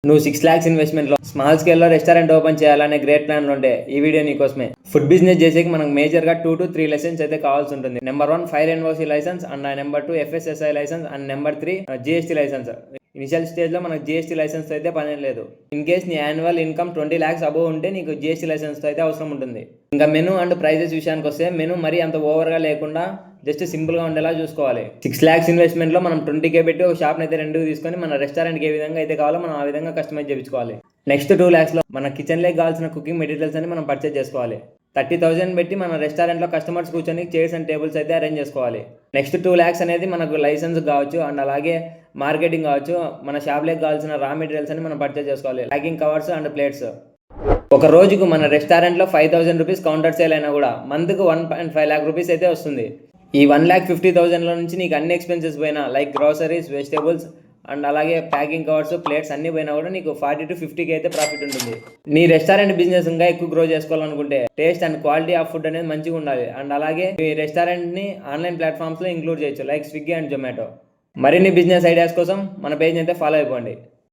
నువ్వు 6 lakhs ఇన్వెస్ట్మెంట్లో small స్కేల్లో restaurant open చేయాలనే గ్రేట్ ప్లాన్లు ఉంటే ఈ వీడియో నీకోసమే. ఫుడ్ బిజినెస్ చేసేకి మనకు మేజర్గా 2 to 3 లైసెన్స్ అయితే కావాల్సి ఉంటుంది. Number 1 fire NOC license and number 2 FSSI license and number 3 GST license. Initial స్టేజ్లో మనకు GST లైసెన్స్ అయితే పని లేదు. ఇన్ కేస్ నీ యాన్యువల్ ఇన్కమ్ 20 lakhs అబోవ్ ఉంటే నీకు GST లైసెన్స్ అయితే అవసరం ఉంటుంది. ఇంకా మెనూ అండ్ ప్రైజెస్ విషయానికి వస్తే మెనూ మరీ అంత ఓవర్గా లేకుండా జస్ట్ సింపుల్గా ఉండేలా చూసుకోవాలి. 6 lakhs ఇన్వెస్ట్మెంట్లో మనం 20K పెట్టి ఒక షాప్ని అయితే రెండుకి తీసుకొని మన రెస్టారెంట్కి ఏ విధంగా అయితే కావాలో మనం ఆ విధంగా కస్టమైజ్ చేయించుకోవాలి. నెక్స్ట్ 2 lakhsలో మన కిచెన్లోకి కావాల్సిన కుకింగ్ మెటీరియల్స్ అని మనం పర్చేజ్ చేసుకోవాలి. 30,000 పెట్టి మన రెస్టారెంట్లో కస్టమర్స్ కూర్చొని చైర్స్ అండ్ టేబుల్స్ అయితే అరేంజ్ చేసుకోవాలి. నెక్స్ట్ 2 lakhs అనేది మనకు లైసెన్స్ కావచ్చు అండ్ అలాగే మార్కెటింగ్ కావచ్చు, మన షాప్లోకి కావాల్సిన రా మెటీరియల్స్ అని మనం పర్చేజ్ చేసుకోవాలి. Packing covers and plates. ఒక రోజుకు మన రెస్టారెంట్లో 5,000 రూపీస్ కౌంటర్ సేల్ అయినా కూడా మంత్కు 1.5 lakh రూపీస్ అయితే వస్తుంది. ఈ 1,50,000లో నుంచి నీకు అన్ని ఎక్స్పెన్సెస్ పోయినా లైక్ గ్రోసరీస్, వెజిటేబుల్స్ అండ్ అలాగే ప్యాకింగ్ కవర్స్, ప్లేట్స్ అన్ని పోయినా కూడా నీకు 40 to 50K అయితే ప్రాఫిట్ ఉంటుంది. నీ రెస్టారెంట్ బిజినెస్ ఇంకా ఎక్కువ గ్రో చేసుకోవాలనుకుంటే taste and quality of food అనేది మంచిగా ఉండాలి. అండ్ అలాగే ఈ రెస్టారెంట్ని ఆన్లైన్ ప్లాట్ఫామ్స్లో ఇంక్లూడ్ చేయొచ్చు లైక్ స్విగ్గీ అండ్ జొమాటో. మరిన్ని బిజినెస్ ఐడియాస్ కోసం మన పేజ్ని అయితే ఫాలో అయిపోండి.